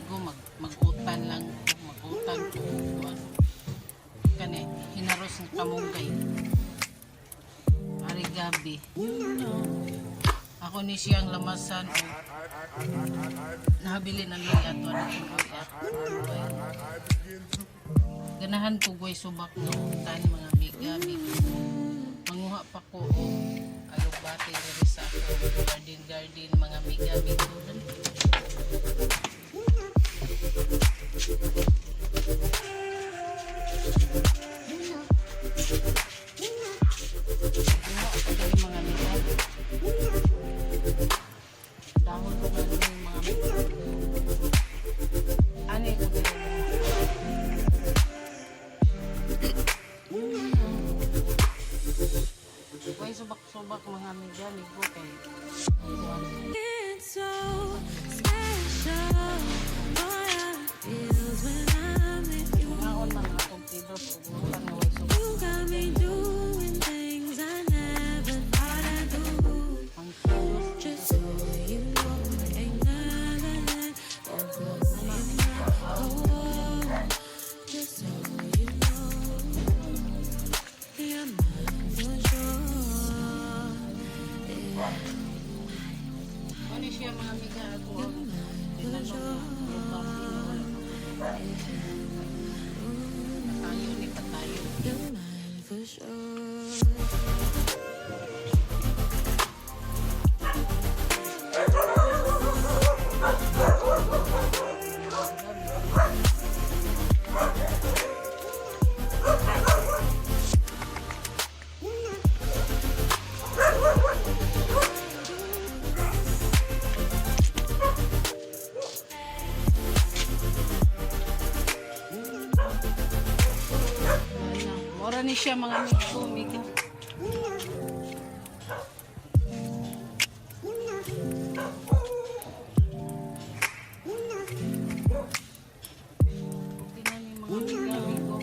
amigo mag-utan lang, mag-utan ko kani hinaros ng kamunggay ari gabi. Ako ni siyang lamasan o nabili ng luyat o luyat. Ganahan ko guys subak no utan mga amiga. Manguha pa ko o alugbati diri sa ako garden mga amiga. Dahon ko na yung mga ano ito kaya subak-subak mga amiga ligo kay It's so special. Boy, I feels when I'm with you. ngaon man akong pidot o bukan na way subak. You got me doing things I never thought I'd do. Ang pidot Just so you know, ain't never let ever oh, just so you know, you're mine for sure. ano siya mga amiga ako tinanong tayo ni patayo. You're mine for sure. Mora ni siya mga amiga. Tingnan ni mga amigo.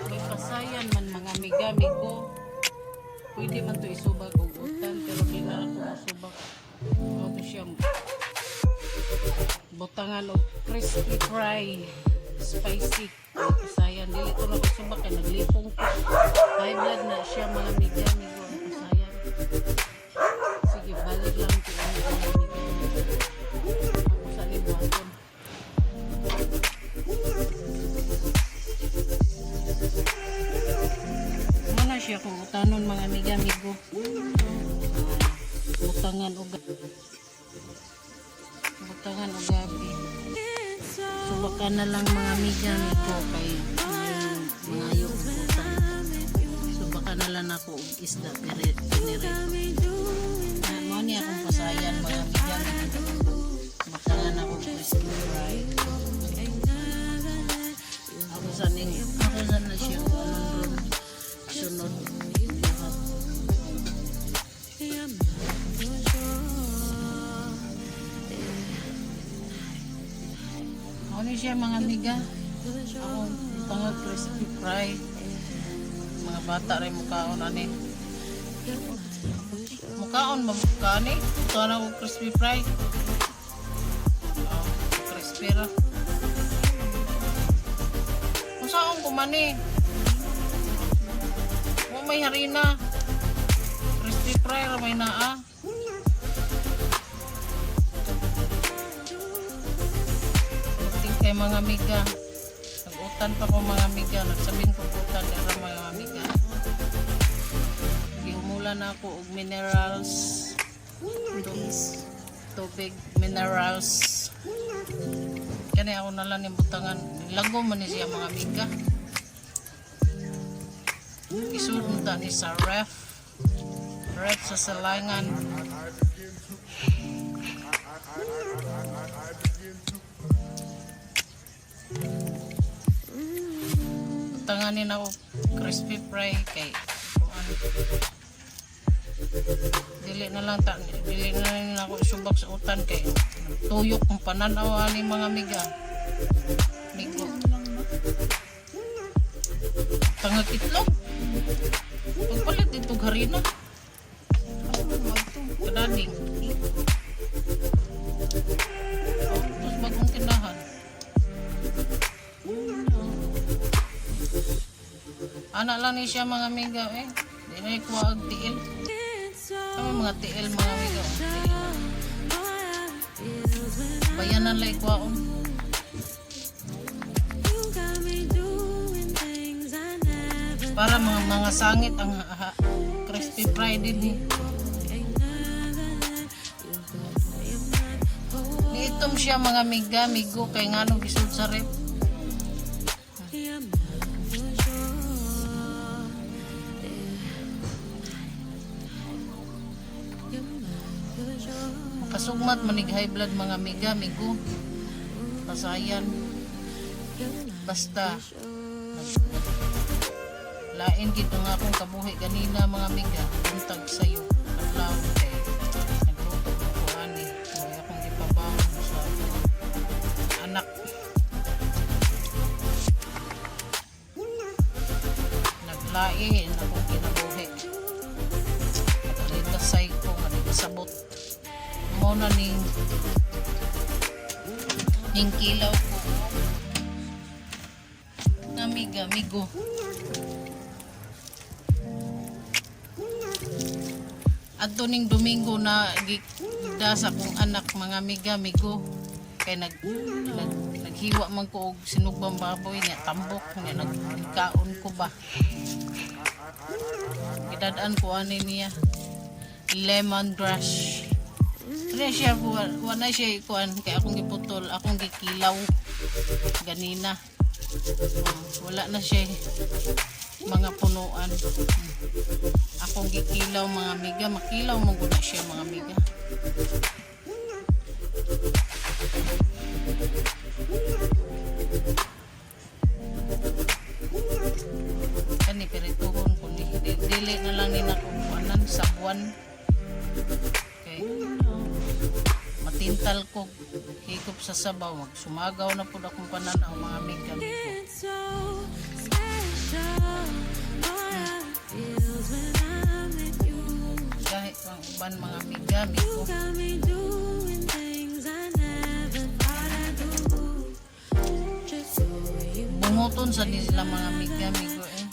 May pasayan man mga amigo. Pwede man to isubak og utan pero di na ako masubak. Ano to siya? Butangan og crispy fry spicy pasayan dili ko na ko subak kay naglipong ko high blood na siya mga amiga ang pasayan. Sige balik lang ko mga amiga ako sa libuhaton. Muna siya kung utanon mga amiga butangan og gabi. Subakan na lang mga amiga ko kay mga yung utang. Subakan na lang ako og isda pinire. Mo ni akong pasayan mga amiga. Butangan ako crispy fry. Ako sa na siya anong sunod. Ano siya mga amiga? Ako tangag crispy fry. Mga bata rin mukaon ani. Mukaon mabuka ani. Ito na ako crispy fry. Crispy ra. Musaon ko mani. Mo may harina. Crispy fry ra may naa. Kay mga amiga nag-utan pa ko mga amiga nagsabing ko utan era mga amiga gihumulan na ako og minerals tubig minerals kani ako na lang yung butangan lago man ni siya mga amiga isunod ni sa ref sa salangan. Tanganin ako crispy fry kay dili na lang ako subak sa utan kay tuyok ang pananaw ani mga amiga migo tangag itlog pagpalit dito harina Kadading. Oh, tapos bagong tindahan. Anak lang ni siya mga amiga eh. Di na ikuha ang tiil. Kami mga tiil mga amiga. Bayanan lang ikuha on. Para mga sangit ang crispy fried din eh. Itom siya mga migo kay nga nung gisod sa rep. Kasugmat manig high blood mga migo. Kasayan. Basta lain gid nga akong kabuhi ganina mga miga. Buntag sayo. Adlaw kay nagluto ko ani. May akong gipabawon sa anak. Naglain akong kinabuhi. Nagalitasay ko, nagalisabot. Mo na ning kilaw ko. Migo. Adto ning Domingo na gida sa kong anak mga migo kay naghiwa man ko og sinugbang baboy niya tambok niya nagkaon ko ba gidadaan ko ani niya lemongrass siya wala siya kuan kay akong giputol akong gikilaw ganina wala na siya mga punuan akong gikilaw mga miga makilaw mo guna siya mga miga kani pirituhon ko ni dili na lang ni nakukuanan sa buwan okay matintal ko higop sa sabaw magsumagaw na po akong pananaw mga miga kahit ang uban mga migo bunguton sa nila mga migo eh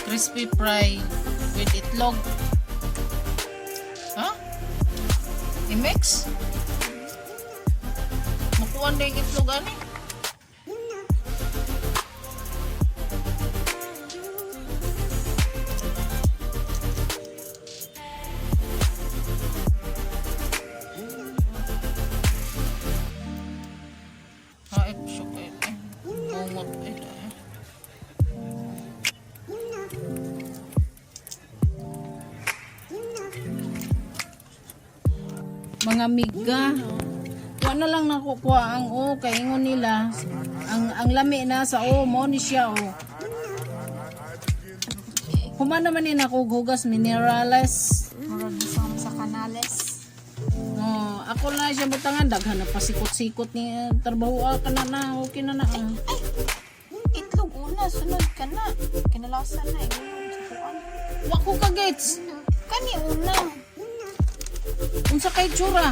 crispy fried with itlog. Ha? I-mix? Makuha na yung itlog ani? Ha, ito kayo eh. Bungot eh. Mga miga kuha na lang nakukuha ang kay ingon nila ang lami na sa mo ni siya kuma naman ni nakugugas minerales murag sa kanales. ako na siya butangan daghan na pasikot-sikot ni trabaho ka na okay na Itlog una, sunod ka na. Kinalasan na, ingon sa kuan. wako ka gates Kani una. unsa kay tsura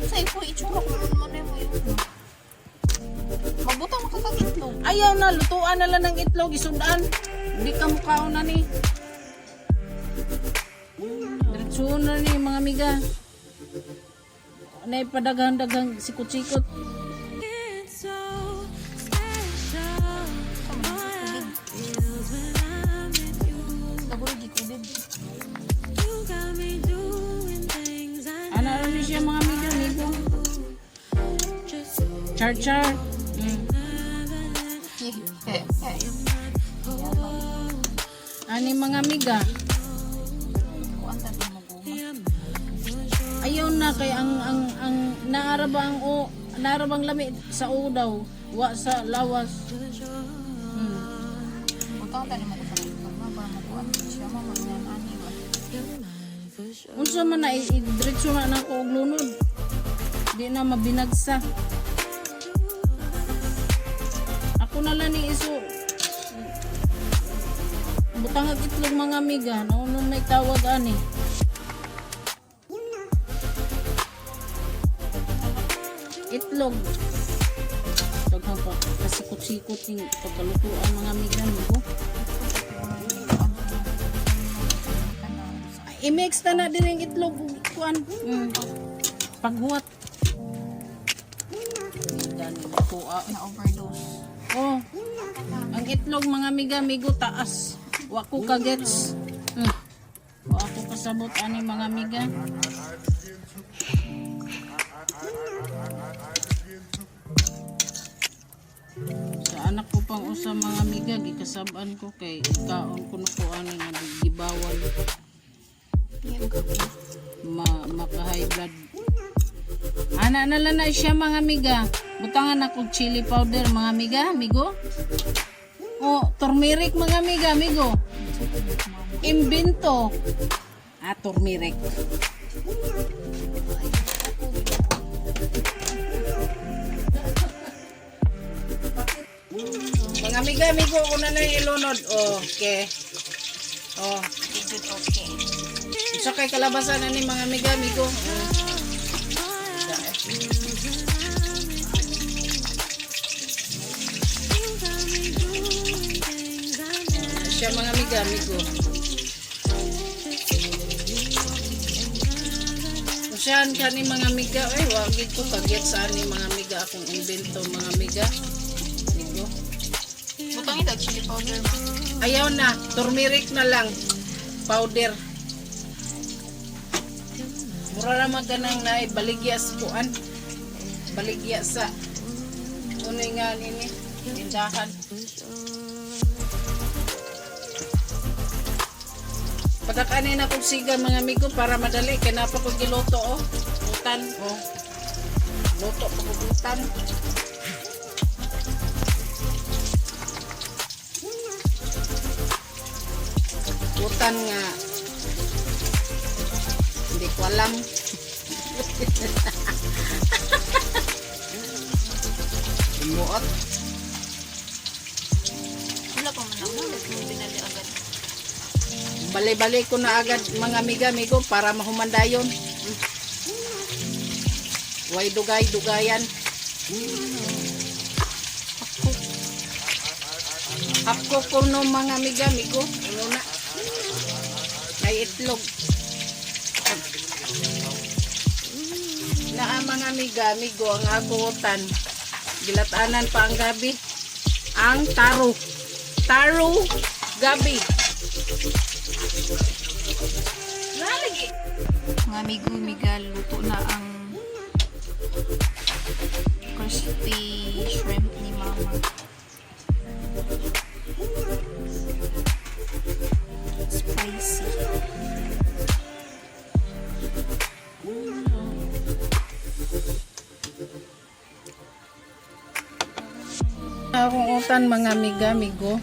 Sa iko itsura ko naman mo yun. Mabutang makakagitlog. ayaw na lutuan na lang ng itlog isudan hindi ka mukhaon na ni diretso na ni mga miga na ipadaghan-daghang sikot-sikot Naguro gikubid. ano rin siya mga migo char ani mga miga Kuan ta din maguma. ayaw na kay ang naaraba ang narabang lami sa udaw, wa sa lawas. Utang tani mo ko sa itlog na para makuha siya mo magnan ani ba. Unsa man na diretso na nako og lunod. Di na mabinagsa. Ako na lang ni iso. Butang ang itlog mga amiga, naunong may tawag ani. Itlog. Daghang pa kasikot-sikot yung pagkalutuan mga amiga mo. I-mix na na din yung itlog kuan. Paghuwat. Gani na kuha. Na overdose. Oh. Ang itlog mga amiga-amigo taas. Wa ko kagets. Wa ko kasabot ani mga amiga. Sa anak ko pang usa mga amiga gikasab-an ko kay kaon kuno ko ani nga gibawal. Maka high blood. Ana na lang na siya mga amiga. Butangan ako chili powder mga amiga, amigo. O turmeric mga amiga, amigo. Imbento. Turmeric. Mga amiga, amigo, ko na na ilunod. Okay. Good okay. Isa kay kalabasan na ni mga amiga, amigo. Siya mga amiga, amigo. Kusyan ka ni mga amiga. Ay, wagid ko kagyat saan ni mga amiga. Akong invento mga amiga. Amigo. Butang ito chili powder ba? Ayaw na. Turmeric na lang. Powder. Mura na maganang na baligya sa kuan. Baligya sa unay nga nini. Tindahan. Pagkakanin na kong siga mga amigo para madali. Kaya na pa ko giloto Utan. Luto pa ko utan. Utan nga. Hindi ko alam. Umuot. Wala pa man ako. Nagpili binali agad. Bali-bali ko na agad mga amiga-amigo para mahumandayon. Way dugay-dugayan. Hapko ko no mga amiga-amigo. Ano na? May itlog. Na mga amiga-amigo ang abutan. Gilatanan pa ang gabi. Ang taro. Taro gabi. Nalagi. Mga amigo-miga, luto na ang crispy shrimp ni mama. Spicy. Akong utan mga amiga-amigo.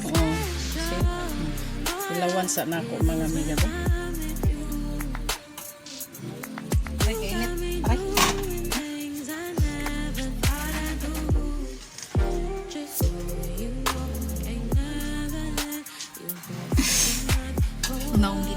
Ilawan sa nako mga amiga ko. Ay, kainit. Ay. Naunggit